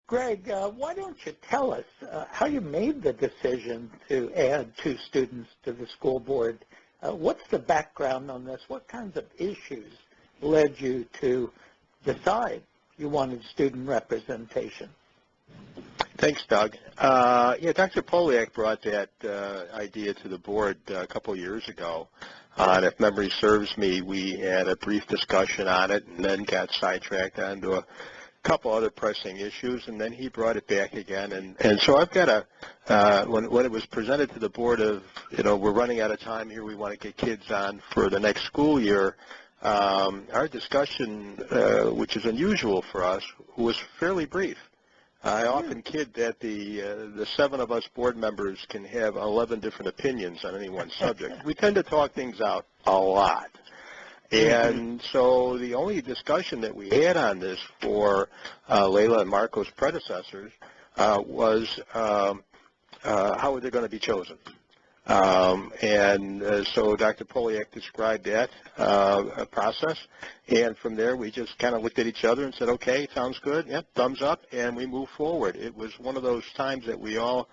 Greg, why don't you tell us how you made the decision to add 2 students to the school board? What's the background on this? What kinds of issues led you to decide you wanted student representation? Thanks, Doug. Yeah, Dr. Polyak brought that idea to the board a couple years ago. And if memory serves me, we had a brief discussion on it and then got sidetracked onto a couple other pressing issues, and then he brought it back again. And so I've got when it was presented to the board of, we're running out of time here, we want to get kids on for the next school year, our discussion, which is unusual for us, was fairly brief. I often kid that the 7 of us board members can have 11 different opinions on any one subject. We tend to talk things out a lot. And so the only discussion that we had on this for Leyla and Marco's predecessors was how are they going to be chosen. So Dr. Polyak described that process, and from there we just kind of looked at each other and said, okay, sounds good, yep, thumbs up, and we moved forward. It was one of those times that we know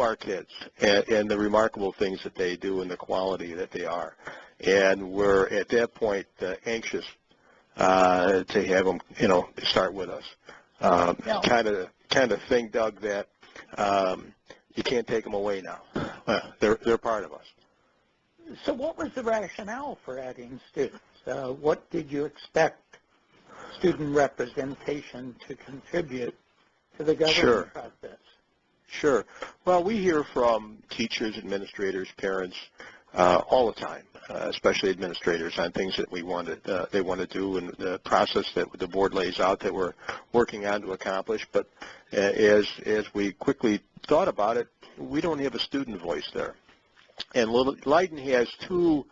our kids and the remarkable things that they do and the quality that they are, and we're at that point anxious to have them, start with us. Kind of thing, Doug, that you can't take them away now. They're part of us. So what was the rationale for adding students? What did you expect student representation to contribute to the government process? Sure. Well, we hear from teachers, administrators, parents all the time, especially administrators, on things that they want to do and the process that the board lays out that we're working on to accomplish. But as we quickly thought about it, we don't have a student voice there. And Leyden has 2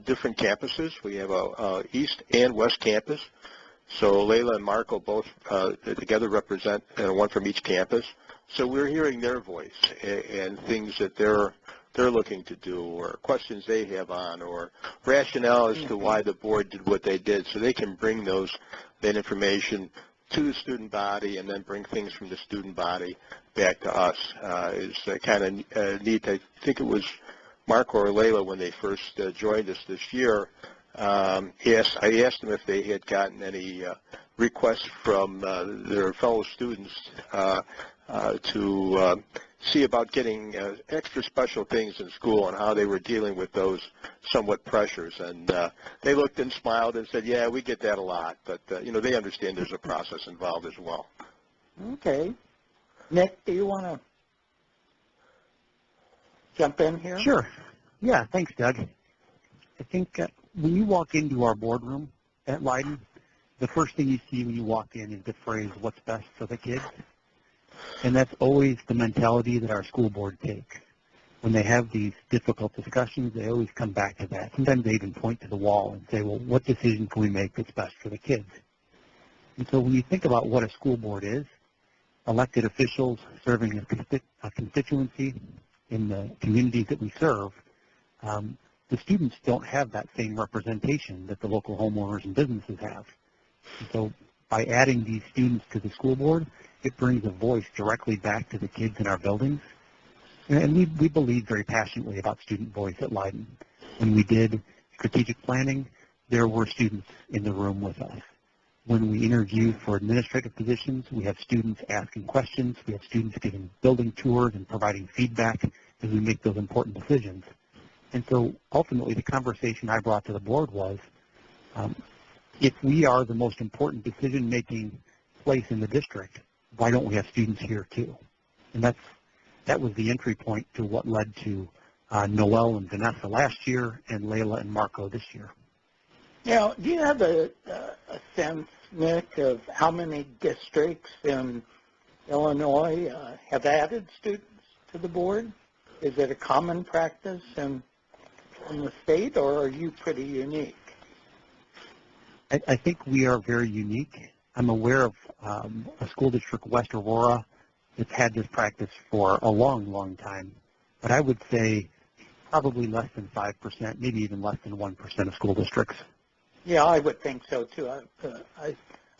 different campuses. We have a East and West campus. So Leyla and Marco both together represent one from each campus. So we're hearing their voice and things that they're looking to do, or questions they have on, or rationale as to why the board did what they did, so they can bring that information to the student body and then bring things from the student body back to us. It's kind of neat. I think it was Marco or Leyla when they first joined us this year. I asked them if they had gotten any requests from their fellow students to see about getting extra special things in school and how they were dealing with those somewhat pressures. And they looked and smiled and said, yeah, we get that a lot. But, they understand there's a process involved as well. Okay. Nick, do you want to jump in here? Sure. Yeah, thanks, Doug. I think when you walk into our boardroom at Leyden, the first thing you see when you walk in is the phrase, what's best for the kids? And that's always the mentality that our school board takes. When they have these difficult discussions, they always come back to that. Sometimes they even point to the wall and say, well, what decision can we make that's best for the kids? And so when you think about what a school board is, elected officials serving a constituency in the communities that we serve, the students don't have that same representation that the local homeowners and businesses have. And so by adding these students to the school board, it brings a voice directly back to the kids in our buildings. And we believe very passionately about student voice at Leyden. When we did strategic planning, there were students in the room with us. When we interview for administrative positions, we have students asking questions. We have students giving building tours and providing feedback as we make those important decisions. And so ultimately the conversation I brought to the board was, if we are the most important decision-making place in the district, why don't we have students here too? And that was the entry point to what led to Noel and Vanessa last year and Leyla and Marco this year. Now, do you have a sense, Nick, of how many districts in Illinois have added students to the board? Is it a common practice in the state, or are you pretty unique? I think we are very unique. I'm aware of a school district, West Aurora, that's had this practice for a long, long time. But I would say probably less than 5%, maybe even less than 1% of school districts. Yeah, I would think so too.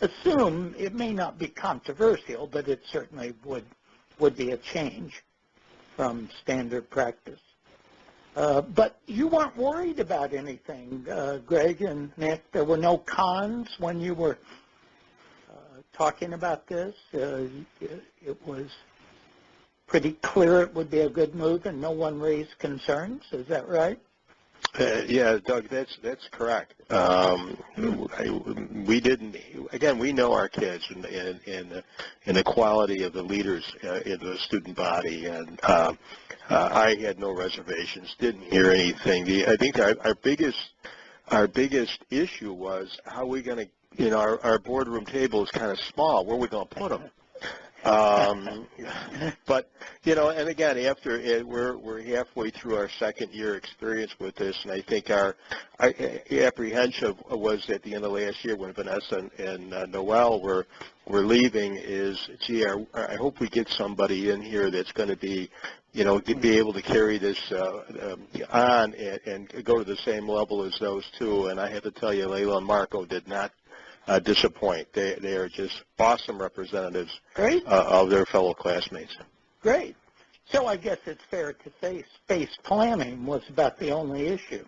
assume it may not be controversial, but it certainly would be a change from standard practice. But you weren't worried about anything, Greg and Nick. There were no cons when you were talking about this. It was pretty clear it would be a good move, and no one raised concerns. Is that right? Yeah, Doug, that's correct. We didn't. Again, we know our kids and the quality of the leaders in the student body, and I had no reservations. Didn't hear anything. I think our biggest issue was how we going to. Our boardroom table is kind of small. Where are we going to put them? But and again, after we're halfway through our second year experience with this, and I think our apprehension was at the end of last year when Vanessa and Noel were leaving is, gee, I hope we get somebody in here that's going to be able to carry this on and go to the same level as those two. And I have to tell you, Leyla and Marco did not disappoint. They are just awesome representatives of their fellow classmates. Great. So I guess it's fair to say space planning was about the only issue.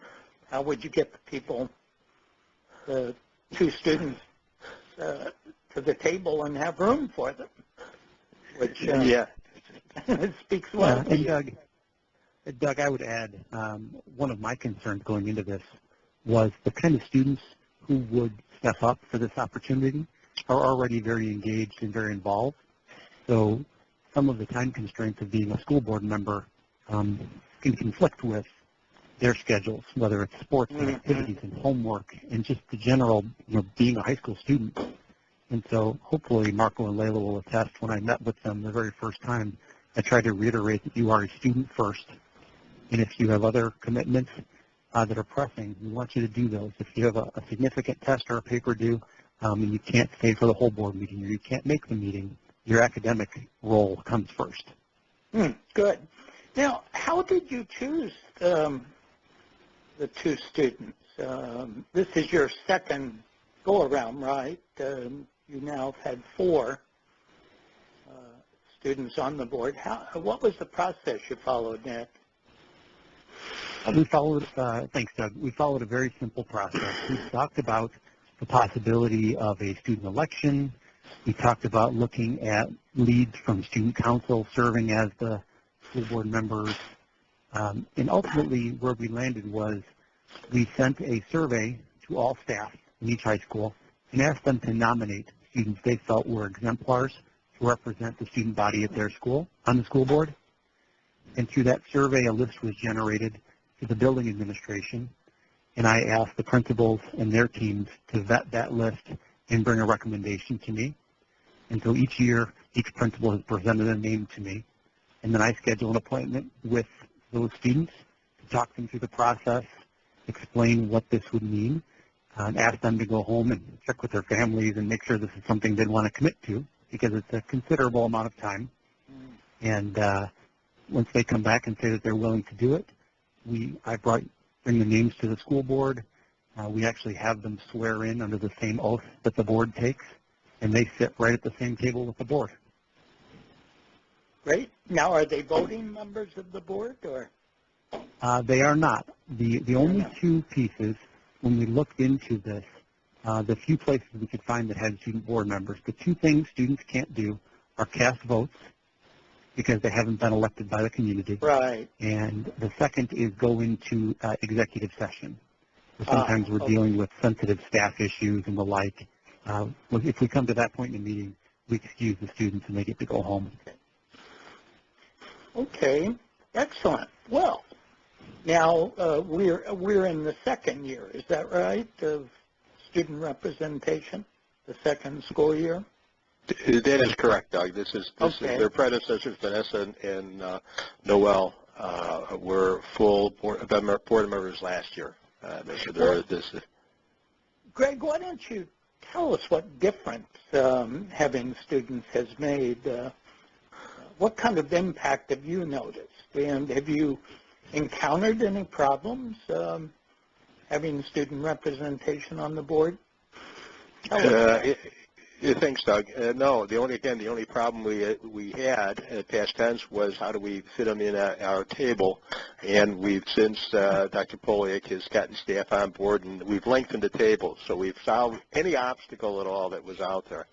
How would you get the people, the two students, to the table and have room for them? Which it speaks well. And Doug, I would add, one of my concerns going into this was the kind of students who would step up for this opportunity are already very engaged and very involved. So some of the time constraints of being a school board member can conflict with their schedules, whether it's sports and activities and homework and just the general, being a high school student. And so hopefully Marco and Leyla will attest when I met with them the very first time, I tried to reiterate that you are a student first. And if you have other commitments that are pressing, we want you to do those. If you have a significant test or a paper due and you can't stay for the whole board meeting or you can't make the meeting, your academic role comes first. Good. Now, how did you choose the two students? This is your second go-around, right? You now have had 4 students on the board. What was the process you followed, Nick? We followed, thanks, Doug. We followed a very simple process. We talked about the possibility of a student election. We talked about looking at leads from student council serving as the school board members. And ultimately, where we landed was we sent a survey to all staff in each high school and asked them to nominate students they felt were exemplars to represent the student body at their school on the school board. And through that survey, a list was generated to the building administration, and I asked the principals and their teams to vet that list and bring a recommendation to me. And so each year, each principal has presented a name to me, and then I schedule an appointment with those students to talk them through the process, explain what this would mean, and ask them to go home and check with their families and make sure this is something they'd want to commit to, because it's a considerable amount of time. And once they come back and say that they're willing to do it, I bring the names to the school board. We actually have them swear in under the same oath that the board takes, and they sit right at the same table with the board. Great. Now, are they voting members of the board, or? They are not. The only two pieces, when we looked into this, the few places we could find that had student board members, the two things students can't do are cast votes, because they haven't been elected by the community. Right. And the second is go into executive session. So sometimes we're dealing with sensitive staff issues and the like. If we come to that point in the meeting, we excuse the students and they get to go home. Okay. Excellent. Well, now we're in the second year. Is that right, of student representation, the second school year? That is correct, Doug. This is their predecessors, Vanessa and Noel, were full board members last year. Greg, why don't you tell us what difference having students has made? What kind of impact have you noticed? And have you encountered any problems having student representation on the board? Yeah, thanks, Doug. No, the only problem we had at past tense was how do we fit them in at our table, and we've since Dr. Polyak has gotten staff on board, and we've lengthened the table, so we've solved any obstacle at all that was out there.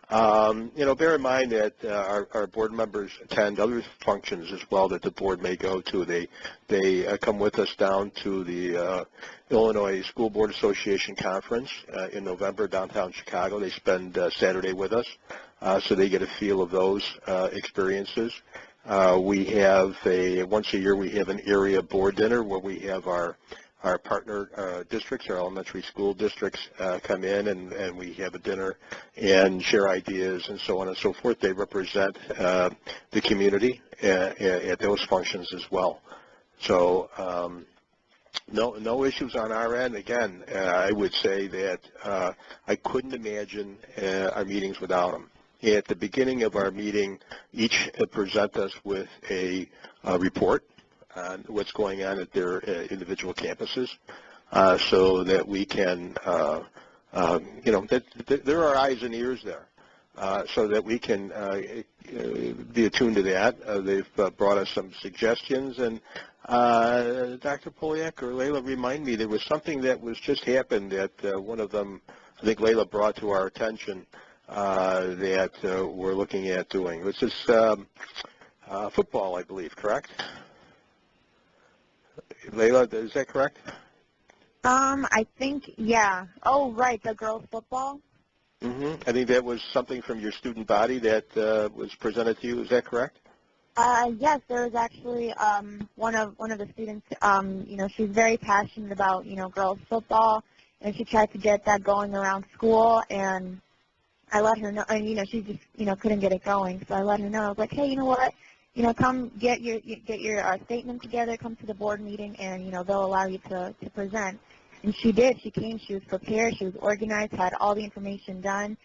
Bear in mind that our board members attend other functions as well that the board may go to. They come with us down to the Illinois School Board Association Conference in November downtown Chicago. They spend Saturday with us, so they get a feel of those experiences. We have once a year we have an area board dinner where we have our partner districts, our elementary school districts come in and we have a dinner and share ideas and so on and so forth. They represent the community at those functions as well. So no issues on our end. Again, I would say that I couldn't imagine our meetings without them. At the beginning of our meeting, each present us with a report on what's going on at their individual campuses, so that we can, that there are eyes and ears there, so that we can be attuned to that. They've brought us some suggestions, and Dr. Polyak or Leyla, remind me, there was something that was just happened that one of them, I think Leyla brought to our attention, that we're looking at doing. This is football, I believe, correct? Leyla, is that correct? I think, yeah. Oh, right, the girls' football? Mm-hmm. I think that was something from your student body that was presented to you. Is that correct? Yes, there was actually one of the students, she's very passionate about, girls' football, and she tried to get that going around school, and I let her know, and, she just, couldn't get it going, so I let her know. I was like, hey, you know what? Come get your statement together, come to the board meeting, and, they'll allow you to present. And she did. She came. She was prepared. She was organized, had all the information done.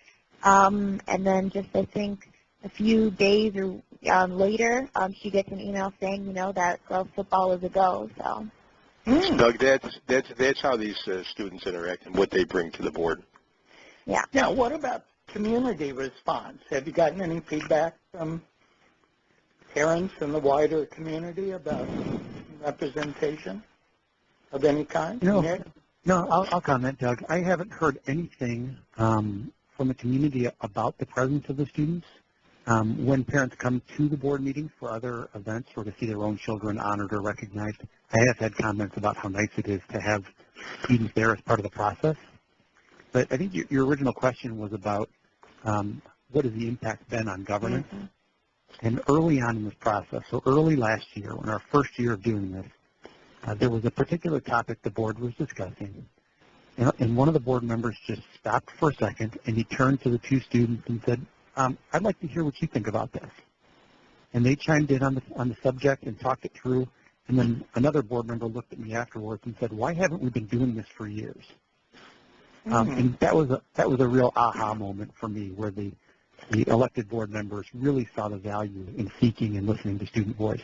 And then just, I think, a few days or later, she gets an email saying, that girls football is a go. So. Doug, that's how these students interact and what they bring to the board. Yeah. Now, what about community response? Have you gotten any feedback from parents in the wider community about representation of any kind? No, I'll comment, Doug. I haven't heard anything from the community about the presence of the students. When parents come to the board meetings for other events or to see their own children honored or recognized, I have had comments about how nice it is to have students there as part of the process. But I think your original question was about what has the impact been on governance? Mm-hmm. And early on in this process, so early last year, in our first year of doing this, there was a particular topic the board was discussing, and one of the board members just stopped for a second, and he turned to the two students and said, I'd like to hear what you think about this. And they chimed in on the subject and talked it through, and then another board member looked at me afterwards and said, why haven't we been doing this for years? Mm-hmm. And that was a real aha moment for me, where the elected board members really saw the value in seeking and listening to student voice.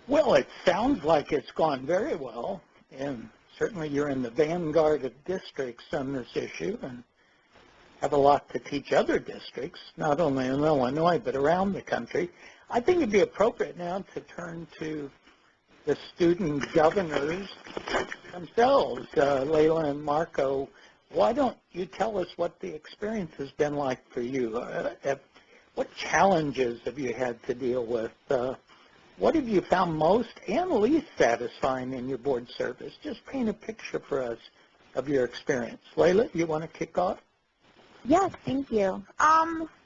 Well, it sounds like it's gone very well, and certainly you're in the vanguard of districts on this issue and have a lot to teach other districts, not only in Illinois but around the country. I think it'd be appropriate now to turn to the student governors themselves, Leyla and Marco. Why don't you tell us what the experience has been like for you? What challenges have you had to deal with? What have you found most and least satisfying in your board service? Just paint a picture for us of your experience. Leyla, you want to kick off? Yes, thank you.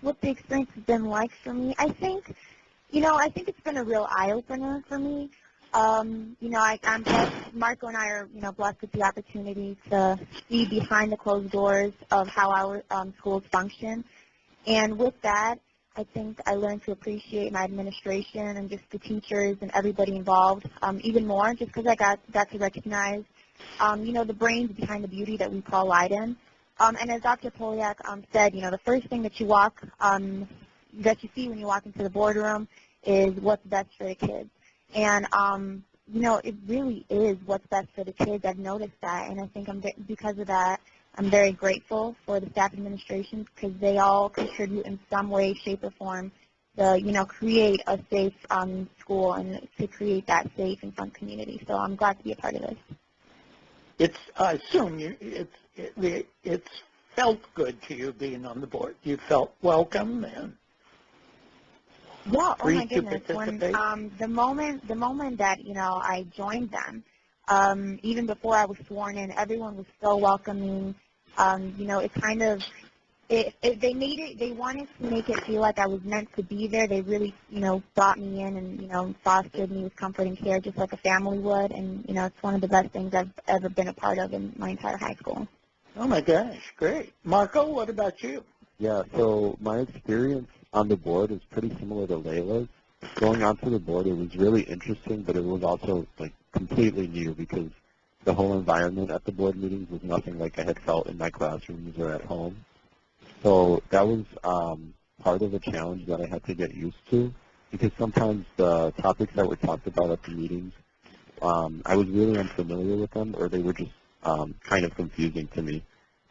What the experience has been like for me, I think it's been a real eye-opener for me. I'm blessed, Marco and I are, blessed with the opportunity to see behind the closed doors of how our schools function. And with that, I think I learned to appreciate my administration and just the teachers and everybody involved even more, just because I got to recognize, the brains behind the beauty that we call Leyden. And as Dr. Polyak said, the first thing that you see when you walk into the boardroom is what's best for the kids. And, it really is what's best for the kids. I've noticed that, and I think because of that, I'm very grateful for the staff administration because they all contribute in some way, shape, or form to, create a safe school and to create that safe and fun community. So I'm glad to be a part of this. I assume it's felt good to you being on the board. You felt welcome and yeah. Oh my free to goodness. When participate. the moment that I joined them, even before I was sworn in, everyone was so welcoming. It kind of they wanted to make it feel like I was meant to be there. They really, brought me in and, fostered me with comfort and care just like a family would. And, it's one of the best things I've ever been a part of in my entire high school. Oh, my gosh. Great. Marco, what about you? Yeah, so my experience on the board is pretty similar to Layla's. Going onto the board, it was really interesting, but it was also, completely new because the whole environment at the board meetings was nothing like I had felt in my classrooms or at home. So that was part of a challenge that I had to get used to because sometimes the topics that were talked about at the meetings, I was really unfamiliar with them or they were just kind of confusing to me.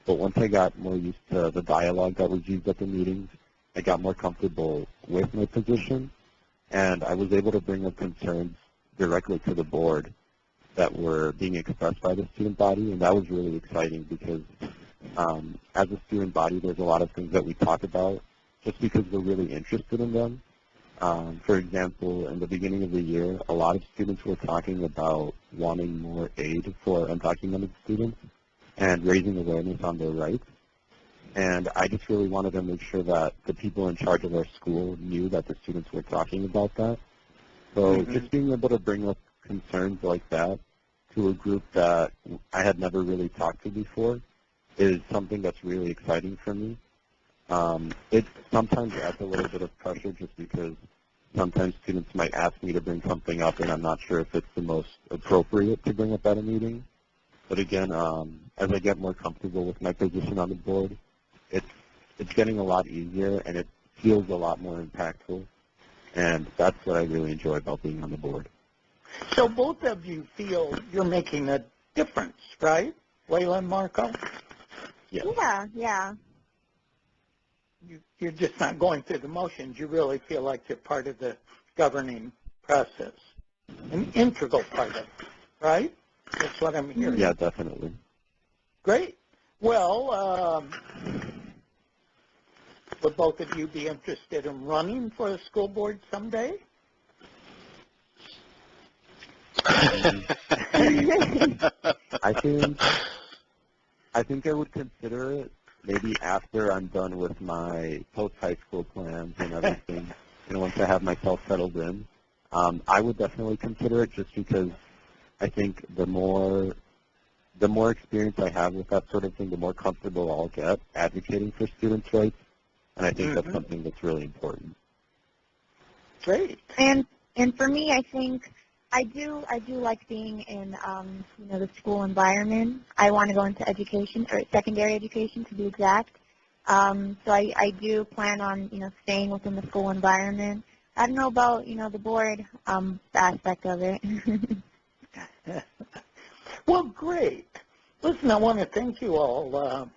But once I got more used to the dialogue that was used at the meetings, I got more comfortable with my position and I was able to bring up concerns directly to the board that were being expressed by the student body, and that was really exciting because as a student body, there's a lot of things that we talk about just because we're really interested in them. For example, in the beginning of the year, a lot of students were talking about wanting more aid for undocumented students and raising awareness on their rights. And I just really wanted to make sure that the people in charge of our school knew that the students were talking about that. So just being able to bring up concerns like that to a group that I had never really talked to before is something that's really exciting for me. It sometimes adds a little bit of pressure just because sometimes students might ask me to bring something up and I'm not sure if it's the most appropriate to bring up at a meeting. But again, as I get more comfortable with my position on the board, it's getting a lot easier and it feels a lot more impactful. And that's what I really enjoy about being on the board. So both of you feel you're making a difference, right, Leyla and Marco? Yes. Yeah. You're just not going through the motions. You really feel like you're part of the governing process, an integral part of it, right? That's what I'm hearing. Yeah, definitely. Great. Well, would both of you be interested in running for a school board someday? I think I would consider it maybe after I'm done with my post-high school plans and everything, once I have myself settled in. I would definitely consider it just because I think the more experience I have with that sort of thing, the more comfortable I'll get advocating for students' rights, and I think that's something that's really important. Great. And for me, I think I do like being in the school environment. I want to go into education or secondary education to be exact. So I do plan on staying within the school environment. I don't know about the board aspect of it. Well, great. Listen, I want to thank you all,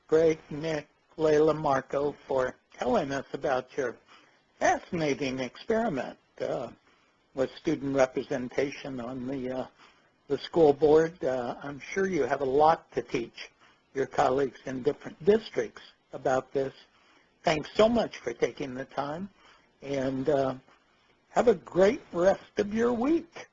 Greg, Nick, Leyla, Marco, for telling us about your fascinating experiment with student representation on the school board. I'm sure you have a lot to teach your colleagues in different districts about this. Thanks so much for taking the time, and have a great rest of your week.